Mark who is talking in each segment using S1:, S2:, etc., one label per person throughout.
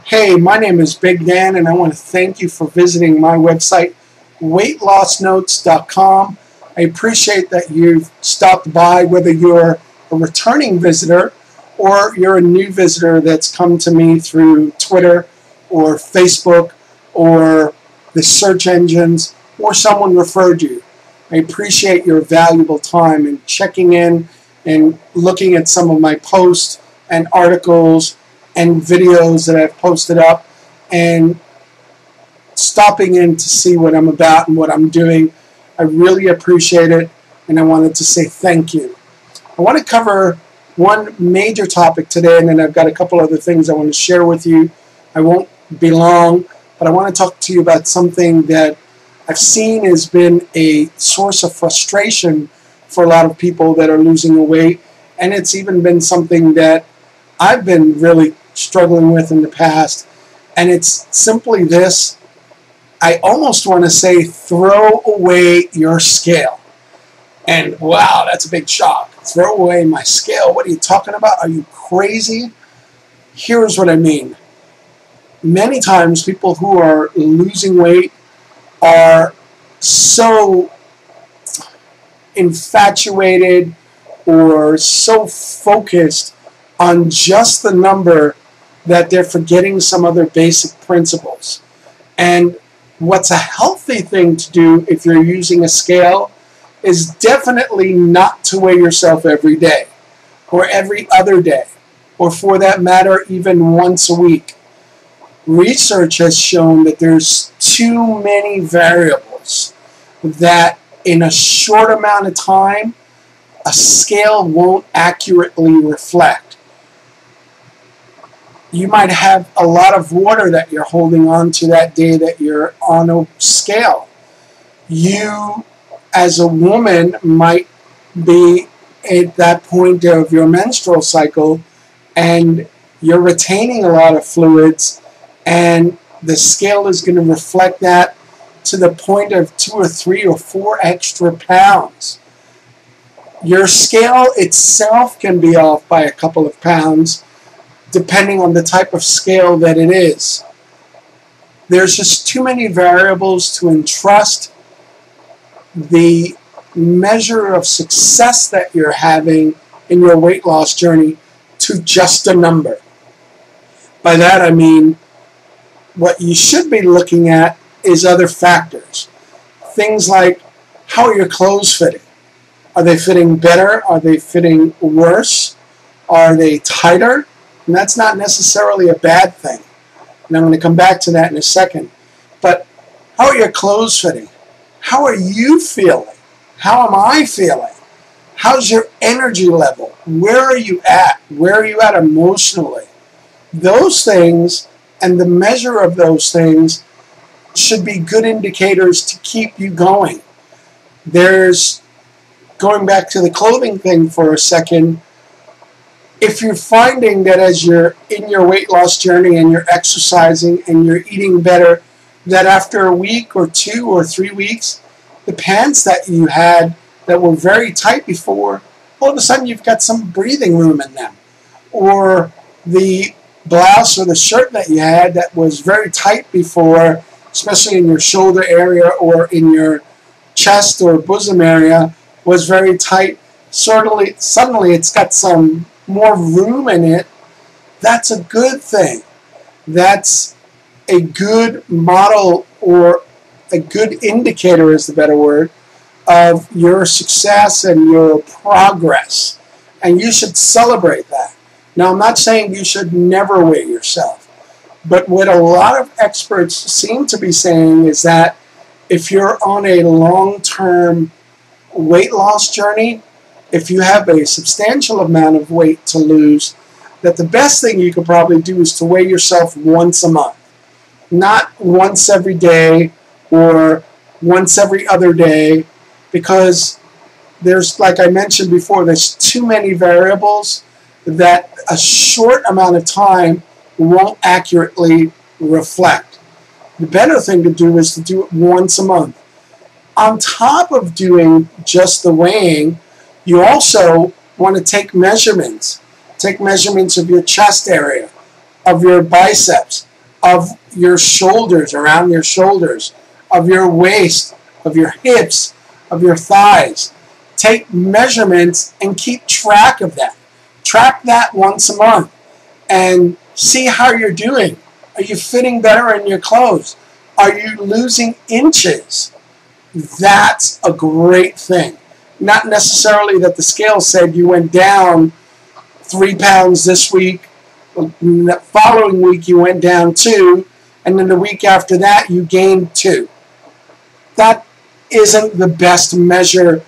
S1: Hey, my name is Big Dan, and I want to thank you for visiting my website, weightlossnotes.com. I appreciate that you've stopped by, whether you're a returning visitor or you're a new visitor that's come to me through Twitter or Facebook or the search engines, or someone referred you. I appreciate your valuable time in checking in and looking at some of my posts and articles and videos that I've posted up and stopping in to see what I'm about and what I'm doing. I really appreciate it, and I wanted to say thank you. I want to cover one major topic today, and then I've got a couple other things I want to share with you. I won't be long, but I want to talk to you about something that I've seen has been a source of frustration for a lot of people that are losing weight, and it's even been something that I've been really struggling with in the past, and it's simply this. I almost want to say throw away your scale. And wow, that's a big shock. Throw away my scale? What are you talking about? Are you crazy? Here's what I mean. Many times people who are losing weight are so infatuated or so focused on just the number that they're forgetting some other basic principles. And what's a healthy thing to do if you're using a scale is definitely not to weigh yourself every day or every other day, or for that matter, even once a week. Research has shown that there's too many variables that in a short amount of time, a scale won't accurately reflect. You might have a lot of water that you're holding on to that day that you're on a scale. You, as a woman, might be at that point of your menstrual cycle and you're retaining a lot of fluids, and the scale is going to reflect that to the point of 2 or 3 or 4 extra pounds. Your scale itself can be off by a couple of pounds depending on the type of scale that it is. There's just too many variables to entrust the measure of success that you're having in your weight loss journey to just a number. By that I mean, what you should be looking at is other factors. Things like, how are your clothes fitting? Are they fitting better? Are they fitting worse? Are they tighter? And that's not necessarily a bad thing. And I'm going to come back to that in a second. But how are your clothes fitting? How are you feeling? How am I feeling? How's your energy level? Where are you at? Where are you at emotionally? Those things and the measure of those things should be good indicators to keep you going. There's, going back to the clothing thing for a second, if you're finding that as you're in your weight loss journey and you're exercising and you're eating better, that after a week or 2 or 3 weeks, the pants that you had that were very tight before, all of a sudden you've got some breathing room in them. Or the blouse or the shirt that you had that was very tight before, especially in your shoulder area or in your chest or bosom area, was very tight. Suddenly it's got some more room in it. That's a good thing. That's a good model, or a good indicator is the better word, of your success and your progress. And you should celebrate that. Now, I'm not saying you should never weigh yourself, but what a lot of experts seem to be saying is that if you're on a long-term weight loss journey, if you have a substantial amount of weight to lose, that the best thing you could probably do is to weigh yourself once a month. Not once every day or once every other day, because there's, like I mentioned before, there's too many variables that a short amount of time won't accurately reflect. The better thing to do is to do it once a month. On top of doing just the weighing, you also want to take measurements. Take measurements of your chest area, of your biceps, of your shoulders, around your shoulders, of your waist, of your hips, of your thighs. Take measurements and keep track of that. Track that once a month and see how you're doing. Are you fitting better in your clothes? Are you losing inches? That's a great thing. Not necessarily that the scale said you went down 3 pounds this week, the following week you went down 2, and then the week after that you gained 2. That isn't the best measure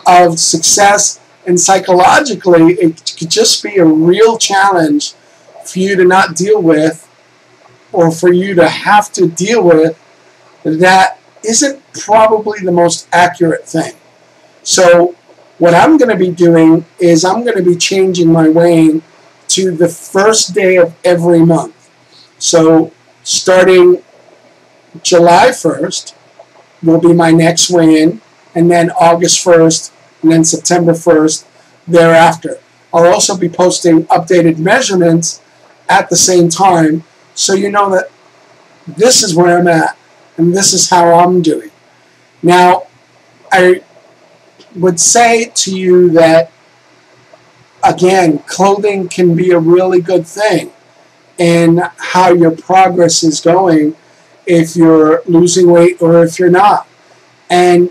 S1: of success, and psychologically it could just be a real challenge for you to not deal with, or for you to have to deal with, that isn't probably the most accurate thing. So what I'm going to be doing is I'm going to be changing my weighing to the first day of every month. So starting July 1st will be my next weigh-in, and then August 1st, and then September 1st thereafter. I'll also be posting updated measurements at the same time, so you know that this is where I'm at, and this is how I'm doing. Now, I would say to you that, again, clothing can be a really good thing in how your progress is going if you're losing weight or if you're not. And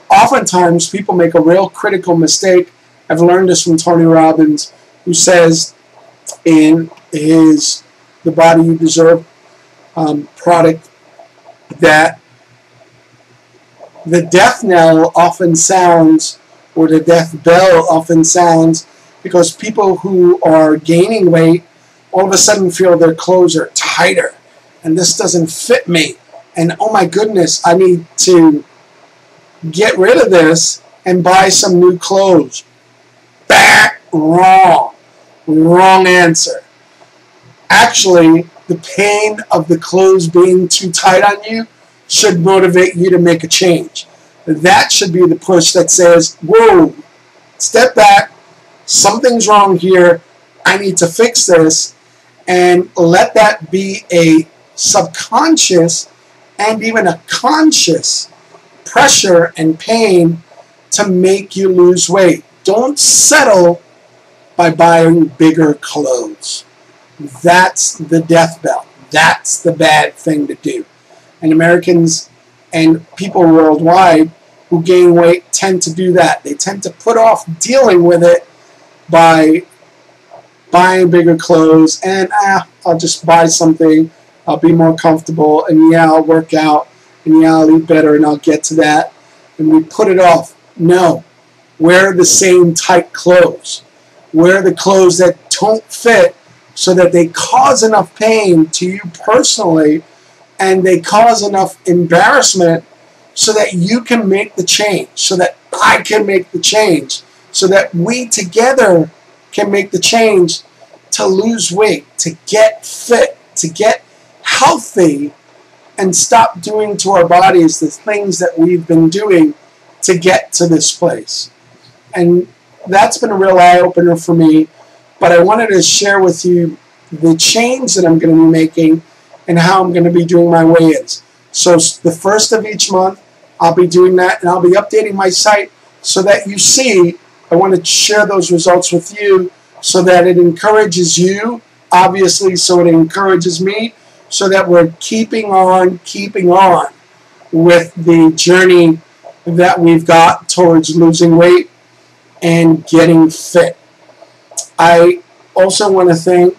S1: oftentimes people make a real critical mistake. I've learned this from Tony Robbins, who says in his The Body You Deserve product that the death knell often sounds, or the death bell often sounds, because people who are gaining weight all of a sudden feel their clothes are tighter and this doesn't fit me, and oh my goodness, I need to get rid of this and buy some new clothes. Wrong. Wrong answer. Actually, the pain of the clothes being too tight on you should motivate you to make a change. That should be the push that says, whoa, step back, something's wrong here, I need to fix this, and let that be a subconscious and even a conscious pressure and pain to make you lose weight. Don't settle by buying bigger clothes. That's the death bell. That's the bad thing to do. And Americans and people worldwide who gain weight tend to do that. They tend to put off dealing with it by buying bigger clothes, and I'll just buy something, I'll be more comfortable, and yeah, I'll work out, and yeah, I'll eat better, and I'll get to that. And we put it off. No. Wear the same tight clothes. Wear the clothes that don't fit so that they cause enough pain to you personally, and they cause enough embarrassment so that you can make the change, so that I can make the change, so that we together can make the change to lose weight, to get fit, to get healthy, and stop doing to our bodies the things that we've been doing to get to this place. And that's been a real eye-opener for me, but I wanted to share with you the change that I'm going to be making and how I'm going to be doing my weigh-ins. So the first of each month, I'll be doing that, and I'll be updating my site so that you see. I want to share those results with you so that it encourages you, obviously, so it encourages me, so that we're keeping on with the journey that we've got towards losing weight and getting fit. I also want to thank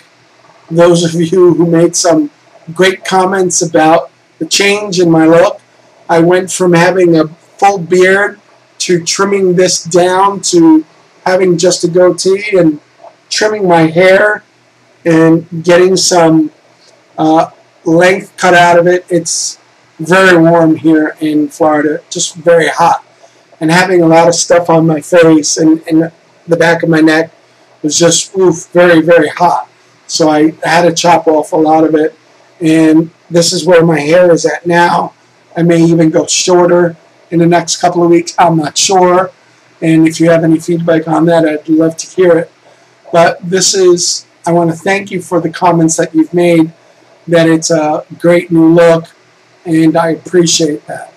S1: those of you who made some great comments about the change in my look. I went from having a full beard to trimming this down to having just a goatee and trimming my hair and getting some length cut out of it. It's very warm here in Florida, just very hot. And having a lot of stuff on my face and the back of my neck was just very, very hot. So I had to chop off a lot of it. And this is where my hair is at now. I may even go shorter in the next couple of weeks. I'm not sure. And if you have any feedback on that, I'd love to hear it. But this is, I want to thank you for the comments that you've made that it's a great new look, and I appreciate that.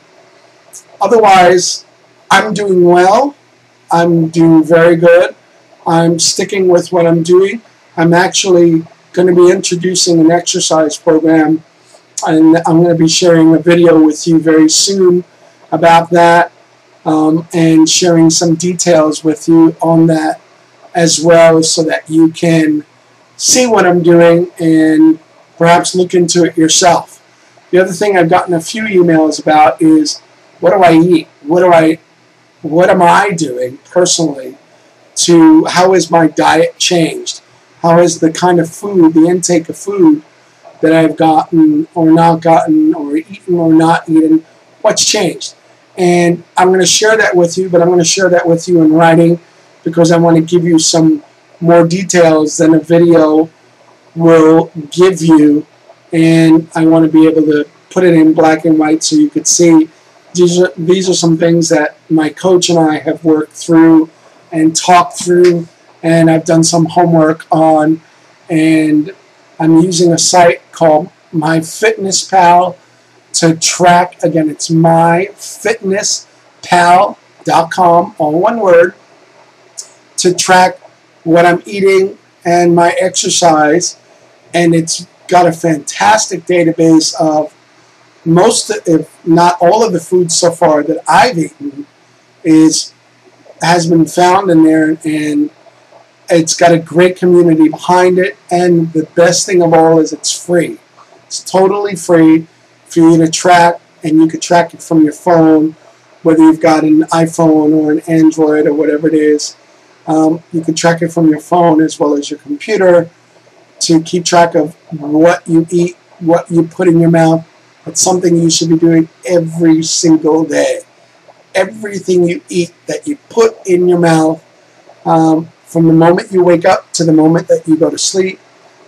S1: Otherwise, I'm doing well. I'm doing very good. I'm sticking with what I'm doing. I'm actually going to be introducing an exercise program, and I'm going to be sharing a video with you very soon about that, and sharing some details with you on that as well, so that you can see what I'm doing and perhaps look into it yourself. The other thing I've gotten a few emails about is, what do I eat? What am I doing personally how has my diet changed? How has the kind of food, the intake of food that I've gotten or not gotten, or eaten or not eaten, what's changed? And I'm going to share that with you, but I'm going to share that with you in writing, because I want to give you some more details than a video will give you, and I want to be able to put it in black and white so you could see. These are some things that my coach and I have worked through and talked through, and I've done some homework on, and I'm using a site called MyFitnessPal to track. Again, it's myfitnesspal.com, all one word, to track what I'm eating and my exercise, and it's got a fantastic database of most, if not all, of the food so far that I've eaten has been found in there, and it's got a great community behind it. And the best thing of all is it's free. It's totally free for you to track, and you can track it from your phone, whether you've got an iPhone or an Android or whatever it is. You can track it from your phone as well as your computer to keep track of what you eat, what you put in your mouth. It's something you should be doing every single day. Everything you eat that you put in your mouth, from the moment you wake up to the moment that you go to sleep,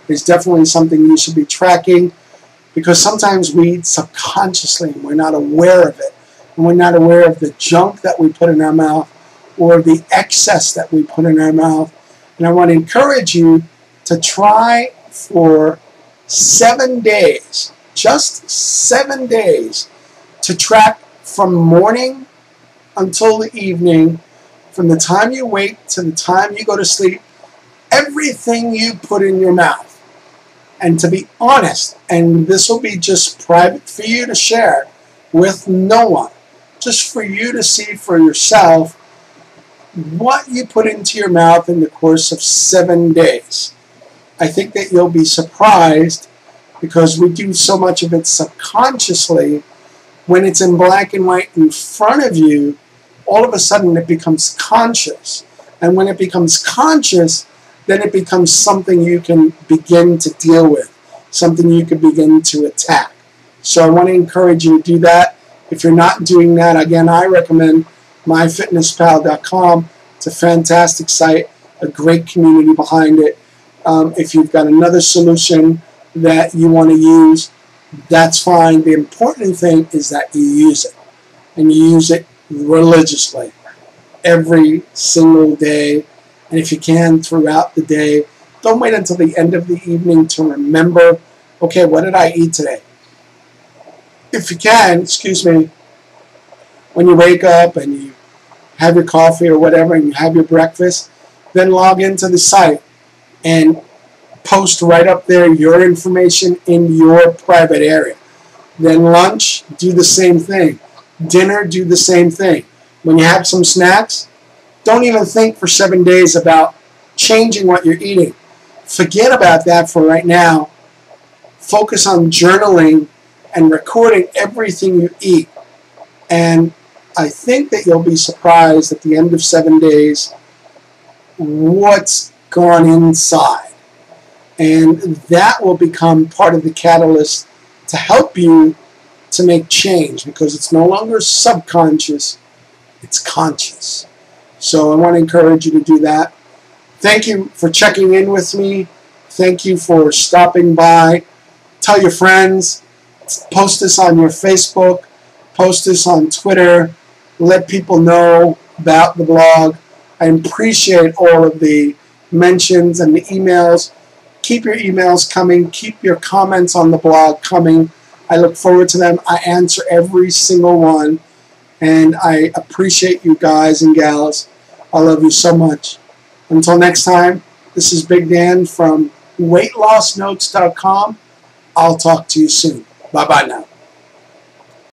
S1: is definitely something you should be tracking, because sometimes we eat subconsciously and we're not aware of it. And we're not aware of the junk that we put in our mouth or the excess that we put in our mouth. And I want to encourage you to try for 7 days, just 7 days, to track from morning until the evening, from the time you wake to the time you go to sleep, everything you put in your mouth. And to be honest, and this will be just private for you to share with no one, just for you to see for yourself what you put into your mouth in the course of 7 days. I think that you'll be surprised, because we do so much of it subconsciously. When it's in black and white in front of you, all of a sudden it becomes conscious. And when it becomes conscious, then it becomes something you can begin to deal with, something you can begin to attack. So I want to encourage you to do that. If you're not doing that, again, I recommend myfitnesspal.com. It's a fantastic site, a great community behind it. If you've got another solution that you want to use, that's fine. The important thing is that you use it, and you use it religiously every single day, and if you can, throughout the day. Don't wait until the end of the evening to remember, okay, what did I eat today? If you can, when you wake up and you have your coffee or whatever and you have your breakfast, then log into the site and post right up there your information in your private area. Then lunch, do the same thing. Dinner, do the same thing. When you have some snacks, don't even think for 7 days about changing what you're eating. Forget about that for right now. Focus on journaling and recording everything you eat. And I think that you'll be surprised at the end of 7 days what's gone inside. And that will become part of the catalyst to help you to make change, because it's no longer subconscious, it's conscious. So I want to encourage you to do that. Thank you for checking in with me. Thank you for stopping by. Tell your friends. Post this on your Facebook. Post this on Twitter. Let people know about the blog. I appreciate all of the mentions and the emails. keep your emails coming. Keep your comments on the blog coming. I look forward to them. I answer every single one. And I appreciate you guys and gals. I love you so much. Until next time, this is Big Dan from weightlossnotes.com. I'll talk to you soon. Bye-bye now.